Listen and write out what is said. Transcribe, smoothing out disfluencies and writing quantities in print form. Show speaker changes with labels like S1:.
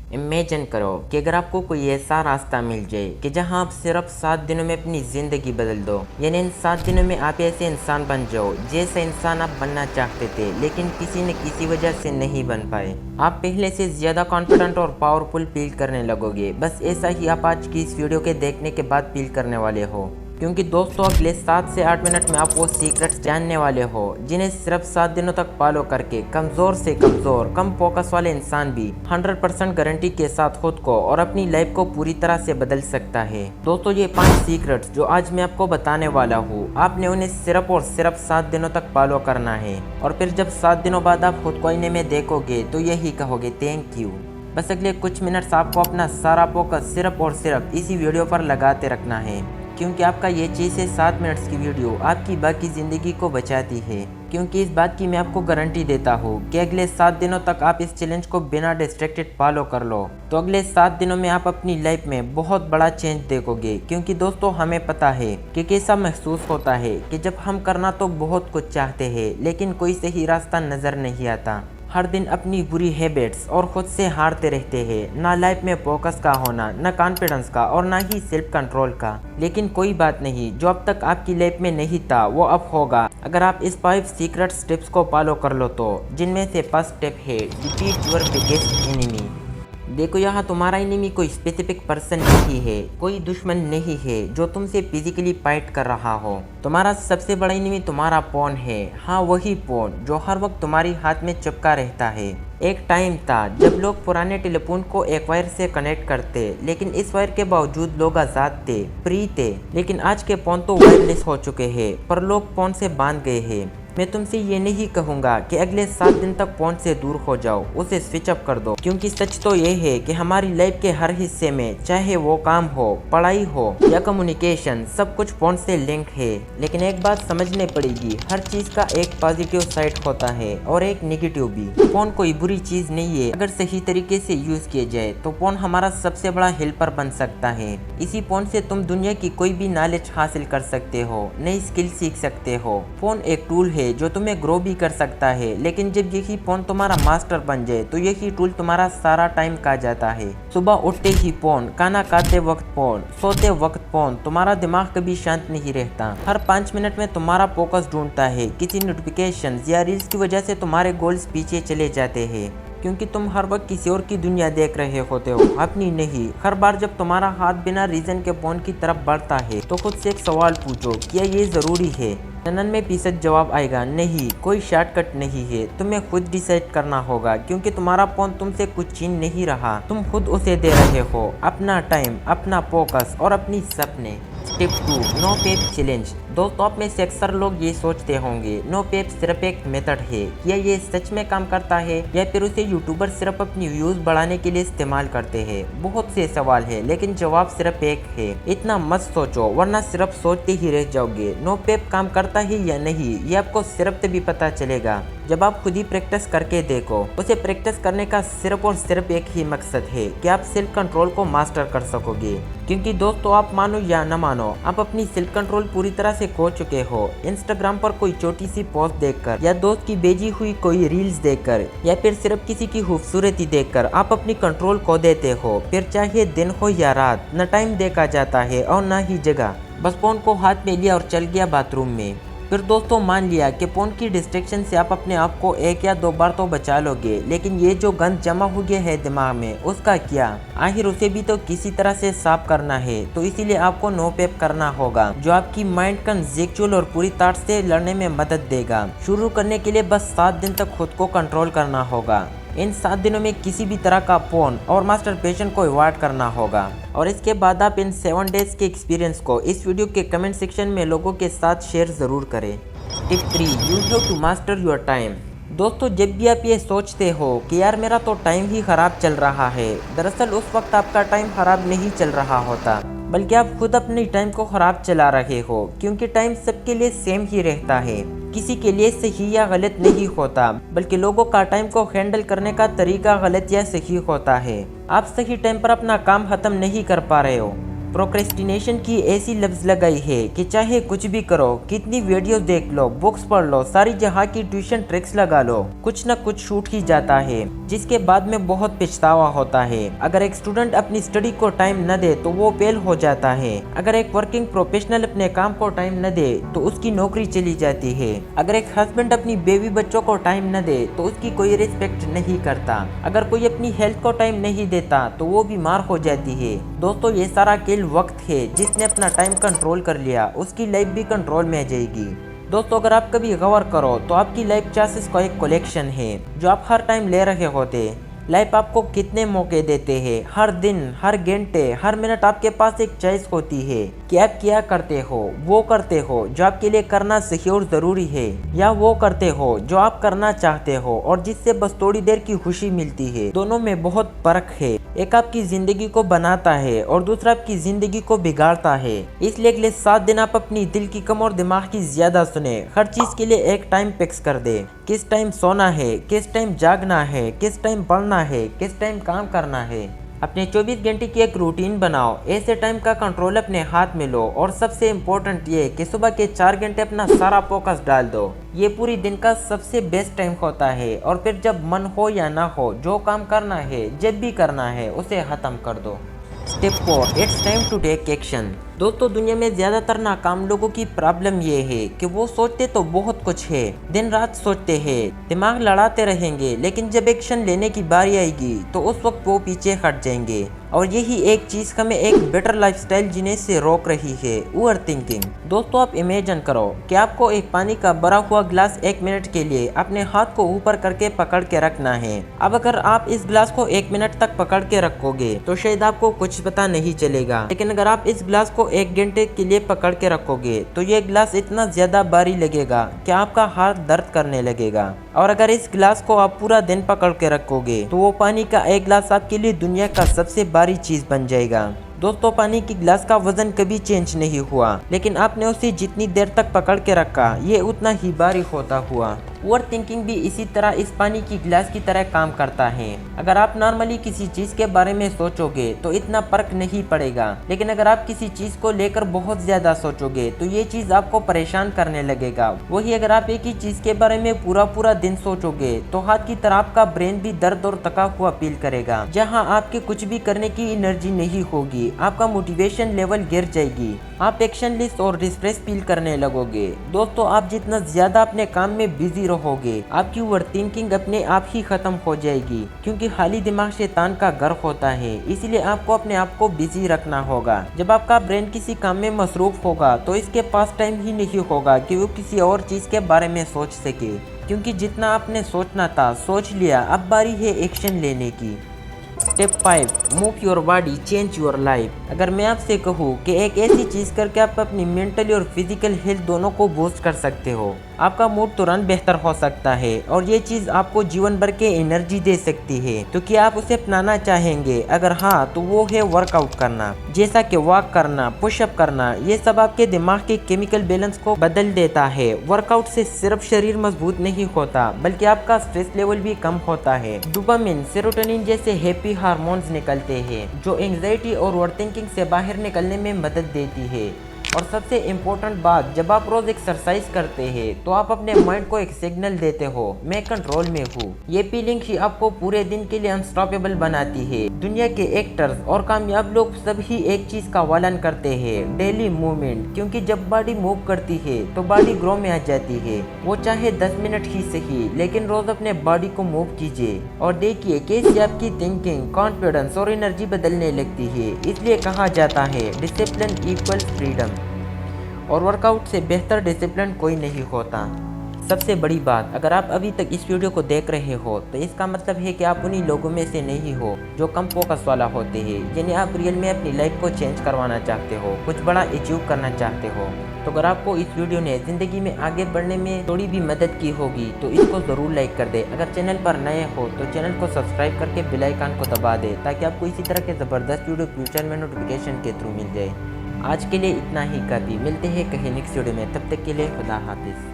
S1: Imagine करो कि अगर आपको कोई ऐसा रास्ता मिल जाए कि जहां आप सिर्फ 7 दिनों में अपनी ज़िंदगी बदल दो, यानी इन 7 दिनों में आप ऐसे इंसान बन जाओ जैसा इंसान आप बनना चाहते थे लेकिन किसी न किसी वजह से नहीं बन पाए। आप पहले से ज़्यादा कॉन्फिडेंट और पावरफुल फील करने लगोगे। बस ऐसा ही आप आज की इस वीडियो के देखने के बाद फील करने वाले हो, क्योंकि दोस्तों अगले 7 से 8 मिनट में आप वो सीक्रेट्स जानने वाले हो जिन्हें सिर्फ 7 दिनों तक फॉलो करके कमज़ोर से कमज़ोर कम फोकस वाले इंसान भी 100% गारंटी के साथ खुद को और अपनी लाइफ को पूरी तरह से बदल सकता है। दोस्तों ये 5 सीक्रेट्स जो आज मैं आपको बताने वाला हूँ, आपने उन्हें सिर्फ और सिर्फ 7 दिनों तक फॉलो करना है और फिर जब 7 दिनों बाद आप खुद को आईने में देखोगे तो यही कहोगे थैंक यू। बस अगले कुछ मिनट्स आपको अपना सारा फोकस सिर्फ और सिर्फ इसी वीडियो पर लगाते रखना है, क्योंकि आपका ये 6 से 7 मिनट्स की वीडियो आपकी बाकी ज़िंदगी को बचाती है। क्योंकि इस बात की मैं आपको गारंटी देता हूँ कि अगले 7 दिनों तक आप इस चैलेंज को बिना डिस्ट्रैक्टेड फॉलो कर लो तो अगले 7 दिनों में आप अपनी लाइफ में बहुत बड़ा चेंज देखोगे। क्योंकि दोस्तों हमें पता है कि कैसा महसूस होता है कि जब हम करना तो बहुत कुछ चाहते हैं लेकिन कोई सही रास्ता नज़र नहीं आता। हर दिन अपनी बुरी हैबिट्स और खुद से हारते रहते हैं, ना लाइफ में फोकस का होना, ना कॉन्फिडेंस का और ना ही सेल्फ कंट्रोल का। लेकिन कोई बात नहीं, जो अब तक आपकी लाइफ में नहीं था वो अब होगा अगर आप इस 5 सीक्रेट स्टेप्स को फॉलो कर लो तो, जिनमें से फर्स्ट स्टेप है डिफीट योर बिगेस्ट एनिमी। देखो यहाँ तुम्हारा एनिमी कोई स्पेसिफिक पर्सन नहीं है, कोई दुश्मन नहीं है जो तुमसे फिजिकली फाइट कर रहा हो। तुम्हारा सबसे बड़ा एनिमी तुम्हारा फोन है। हाँ वही फोन जो हर वक्त तुम्हारी हाथ में चिपका रहता है। एक टाइम था जब लोग पुराने टेलीफोन को एक वायर से कनेक्ट करते, लेकिन इस वायर के बावजूद लोग आजाद थे, फ्री थे। लेकिन आज के फोन तो वायरलेस हो चुके हैं पर लोग फोन से बांध गए हैं। मैं तुमसे ये नहीं कहूँगा कि अगले 7 दिन तक फोन से दूर हो जाओ, उसे स्विच ऑफ कर दो, क्योंकि सच तो ये है कि हमारी लाइफ के हर हिस्से में, चाहे वो काम हो, पढ़ाई हो या कम्युनिकेशन, सब कुछ फोन से लिंक है। लेकिन एक बात समझनी पड़ेगी, हर चीज़ का एक पॉजिटिव साइड होता है और एक नेगेटिव भी। फोन कोई बुरी चीज़ नहीं है, अगर सही तरीके से यूज़ किया जाए तो फोन हमारा सबसे बड़ा हेल्पर बन सकता है। इसी फोन से तुम दुनिया की कोई भी नॉलेज हासिल कर सकते हो, नई स्किल सीख सकते हो। फोन एक टूल है जो तुम्हें ग्रो भी कर सकता है, लेकिन जब यही फोन तुम्हारा मास्टर बन जाए तो यही टूल तुम्हारा सारा टाइम खा जाता है। सुबह उठते ही फोन, खाना खाते वक्त फोन, सोते वक्त फोन, तुम्हारा दिमाग कभी शांत नहीं रहता। हर 5 मिनट में तुम्हारा फोकस ढूंढता है। किसी नोटिफिकेशन या रील्स की वजह से तुम्हारे गोल्स पीछे चले जाते हैं, क्योंकि तुम हर वक्त किसी और की दुनिया देख रहे होते हो, अपनी नहीं। हर बार जब तुम्हारा हाथ बिना रीजन के फोन की तरफ बढ़ता है तो खुद से एक सवाल पूछो, क्या ये जरूरी है? 99% जवाब आएगा नहीं। कोई शॉर्टकट नहीं है, तुम्हें खुद डिसाइड करना होगा, क्योंकि तुम्हारा फोन तुमसे कुछ छीन नहीं रहा, तुम खुद उसे दे रहे हो, अपना टाइम, अपना फोकस और अपनी सपने। स्टेप 2 नो पेप चैलेंज। दोस्तों आप में से अक्सर लोग ये सोचते होंगे नो पेप सिर्फ एक मेथड है, क्या ये सच में काम करता है या फिर उसे यूट्यूबर सिर्फ अपनी व्यूज बढ़ाने के लिए इस्तेमाल करते हैं? बहुत से सवाल है लेकिन जवाब सिर्फ एक है, इतना मत सोचो वरना सिर्फ सोचते ही रह जाओगे। नो पेप काम करता है या नहीं ये आपको सिर्फ तभी पता चलेगा जब आप खुद ही प्रैक्टिस करके देखो। उसे प्रैक्टिस करने का सिर्फ और सिर्फ एक ही मकसद है कि आप सेल्फ कंट्रोल को मास्टर कर सकोगे। क्योंकि दोस्तों आप मानो या न मानो, आप अपनी सेल्फ कंट्रोल पूरी तरह से खो चुके हो। इंस्टाग्राम पर कोई छोटी सी पोस्ट देखकर या दोस्त की भेजी हुई कोई रील्स देखकर या फिर सिर्फ किसी की खूबसूरती देखकर आप अपनी कंट्रोल खो देते हो। फिर चाहे दिन हो या रात, न टाइम देखा जाता है और न ही जगह। बस फोन को हाथ में लिया और चल गया बाथरूम में। फिर दोस्तों मान लिया कि फोन की डिस्ट्रैक्शन से आप अपने आप को 1 या 2 बार तो बचा लोगे, लेकिन ये जो गंद जमा हो गया है दिमाग में उसका क्या? आखिर उसे भी तो किसी तरह से साफ करना है। तो इसीलिए आपको नो पेप करना होगा, जो आपकी माइंड कंसेप्चुअल और पूरी तार से लड़ने में मदद देगा। शुरू करने के लिए बस 7 दिन तक खुद को कंट्रोल करना होगा। इन 7 दिनों में किसी भी तरह का फोन और मास्टरबेशन को अवॉइड करना होगा। और इसके बाद आप इन 7 डेज के एक्सपीरियंस को इस वीडियो के कमेंट सेक्शन में लोगों के साथ शेयर ज़रूर करें। Tip 3 you have to master your time. दोस्तों जब भी आप ये सोचते हो कि यार मेरा तो टाइम ही खराब चल रहा है, दरअसल उस वक्त आपका टाइम खराब नहीं चल रहा होता, बल्कि आप खुद अपने टाइम को खराब चला रहे हो। क्योंकि टाइम सबके लिए सेम ही रहता है, किसी के लिए सही या गलत नहीं होता, बल्कि लोगों का टाइम को हैंडल करने का तरीका गलत या सही होता है। आप सही टाइम पर अपना काम खत्म नहीं कर पा रहे हो, प्रोक्रेस्टिनेशन की ऐसी लफ्ज लगाई है कि चाहे कुछ भी करो, कितनी वीडियो देख लो, बुक्स पढ़ लो, सारी जहाँ की ट्यूशन ट्रिक्स लगा लो, कुछ न कुछ छूट ही जाता है, जिसके बाद में बहुत पछतावा होता है। अगर एक स्टूडेंट अपनी स्टडी को टाइम न दे तो वो फेल हो जाता है। अगर एक वर्किंग प्रोफेशनल अपने काम को टाइम न दे तो उसकी नौकरी चली जाती है। अगर एक हस्बैंड अपनी बेबी बच्चों को टाइम न दे तो उसकी कोई रिस्पेक्ट नहीं करता। अगर कोई अपनी हेल्थ को टाइम नहीं देता तो वो बीमार हो जाती है। दोस्तों, ये सारा खेल वक्त है। जिसने अपना टाइम कंट्रोल कर लिया उसकी लाइफ भी कंट्रोल में आ जाएगी। दोस्तों, अगर आप कभी गौर करो तो आपकी लाइफ चांसेस का एक कलेक्शन है जो आप हर टाइम ले रहे होते। लाइफ आपको कितने मौके देते हैं। हर दिन, हर घंटे, हर मिनट आपके पास एक चॉइस होती है कि आप क्या करते हो। वो करते हो जो आपके लिए करना सही और ज़रूरी है, या वो करते हो जो आप करना चाहते हो और जिससे बस थोड़ी देर की खुशी मिलती है। दोनों में बहुत फर्क है। एक आपकी ज़िंदगी को बनाता है और दूसरा आपकी ज़िंदगी को बिगाड़ता है। इसलिए अगले 7 दिन आप अपनी दिल की कम और दिमाग की ज़्यादा सुने। हर चीज़ के लिए एक टाइम फिक्स कर दे। किस टाइम सोना है, किस टाइम जागना है, किस टाइम पढ़ना है, किस टाइम काम करना है। अपने 24 घंटे की एक रूटीन बनाओ। ऐसे टाइम का कंट्रोल अपने हाथ में लो। और सबसे इम्पोर्टेंट ये कि सुबह के 4 घंटे अपना सारा फोकस डाल दो। ये पूरी दिन का सबसे बेस्ट टाइम होता है। और फिर जब मन हो या ना हो, जो काम करना है, जब भी करना है, उसे खत्म कर दो। Step 4, it's time to take action. दोस्तों, दुनिया में ज़्यादातर नाकाम लोगों की प्रॉब्लम ये है कि वो सोचते तो बहुत कुछ है, दिन रात सोचते हैं, दिमाग लड़ाते रहेंगे, लेकिन जब एक्शन लेने की बारी आएगी तो उस वक्त वो पीछे हट जाएंगे। और यही एक चीज़ हमें एक बेटर लाइफस्टाइल जीने से रोक रही है, ओवर थिंकिंग। दोस्तों, आप इमेजिन करो कि आपको एक पानी का भरा हुआ गिलास 1 मिनट के लिए अपने हाथ को ऊपर करके पकड़ के रखना है। अब अगर आप इस गिलास को 1 मिनट तक पकड़ के रखोगे तो शायद आपको कुछ पता नहीं चलेगा, लेकिन अगर आप इस गिलास को 1 घंटे के लिए पकड़ के रखोगे तो ये गिलास इतना ज्यादा भारी लगेगा कि आपका हाथ दर्द करने लगेगा। और अगर इस गिलास को आप पूरा दिन पकड़ के रखोगे तो वो पानी का एक गिलास आपके लिए दुनिया का सबसे भारी चीज बन जाएगा। दोस्तों, पानी की गिलास का वजन कभी चेंज नहीं हुआ, लेकिन आपने उसे जितनी देर तक पकड़ के रखा ये उतना ही भारी होता हुआ। ओवर थिंकिंग भी इसी तरह इस पानी की गिलास की तरह काम करता है। अगर आप नॉर्मली किसी चीज के बारे में सोचोगे तो इतना फर्क नहीं पड़ेगा, लेकिन अगर आप किसी चीज को लेकर बहुत ज्यादा सोचोगे तो ये चीज आपको परेशान करने लगेगा। वही अगर आप एक ही चीज के बारे में पूरा दिन सोचोगे तो हाथ की तरह आपका ब्रेन भी दर्द और थका हुआ फील करेगा। जहाँ आपके कुछ भी करने की एनर्जी नहीं होगी, आपका मोटिवेशन लेवल गिर जाएगी, आप एक्शनलेस और डिस्ट्रेस फील करने लगोगे। दोस्तों, आप जितना ज्यादा अपने काम में बिजी रहोगे, आपकी ओवरथिंकिंग अपने आप ही खत्म हो जाएगी, क्योंकि खाली दिमाग शैतान का घर होता है। इसलिए आपको अपने आप को बिजी रखना होगा। जब आपका ब्रेन किसी काम में मसरूफ होगा तो इसके पास टाइम ही नहीं होगा कि वो किसी और चीज के बारे में सोच सके, क्योंकि जितना आपने सोचना था सोच लिया। अब बारी है एक्शन लेने की। Step 5, move your body, change your life. अगर मैं आपसे कहूँ कि एक ऐसी चीज करके आप अपनी मेंटली और फिजिकल हेल्थ दोनों को बूस्ट कर सकते हो, आपका मूड तुरंत बेहतर हो सकता है और ये चीज आपको जीवन भर के एनर्जी दे सकती है, तो क्या आप उसे अपनाना चाहेंगे? अगर हाँ तो वो है वर्कआउट करना, जैसा कि वॉक करना, पुशअप करना। ये सब आपके दिमाग के केमिकल बैलेंस को बदल देता है। वर्कआउट से सिर्फ शरीर मजबूत नहीं होता बल्कि आपका स्ट्रेस लेवल भी कम होता है। डोपामिन, सेरोटोनिन जैसे हैप्पी हार्मोन्स निकलते हैं जो एंग्जाइटी और ओवरथिंकिंग से बाहर निकलने में मदद देती है। और सबसे इम्पोर्टेंट बात, जब आप रोज एक्सरसाइज करते हैं तो आप अपने माइंड को एक सिग्नल देते हो, मैं कंट्रोल में हूँ। ये फीलिंग ही आपको पूरे दिन के लिए अनस्टॉपेबल बनाती है। दुनिया के एक्टर्स और कामयाब लोग सभी एक चीज का पालन करते हैं, डेली मूवमेंट, क्योंकि जब बॉडी मूव करती है तो बॉडी ग्रो में आ जाती है। वो चाहे 10 मिनट ही सही, लेकिन रोज अपने बॉडी को मूव कीजिए और देखिए कैसे आपकी थिंकिंग, कॉन्फिडेंस और एनर्जी बदलने लगती है। इसलिए कहा जाता है डिसिप्लिन इक्वल्स फ्रीडम, और वर्कआउट से बेहतर डिसिप्लिन कोई नहीं होता। सबसे बड़ी बात, अगर आप अभी तक इस वीडियो को देख रहे हो तो इसका मतलब है कि आप उन्हीं लोगों में से नहीं हो जो कम फोकस वाला होते हैं, यानी आप रियल में अपनी लाइफ को चेंज करवाना चाहते हो, कुछ बड़ा अचीव करना चाहते हो। तो अगर आपको इस वीडियो ने ज़िंदगी में आगे बढ़ने में थोड़ी भी मदद की होगी तो इसको ज़रूर लाइक कर दे। अगर चैनल पर नए हो तो चैनल को सब्सक्राइब करके बेल आइकन को दबा दे, ताकि आपको इसी तरह के ज़बरदस्त वीडियो फ्यूचर में नोटिफिकेशन के थ्रू मिल जाए। आज के लिए इतना ही काफ़ी, मिलते हैं कहीं नेक्स्ट वीडियो में, तब तक के लिए खुदा हाफिज़।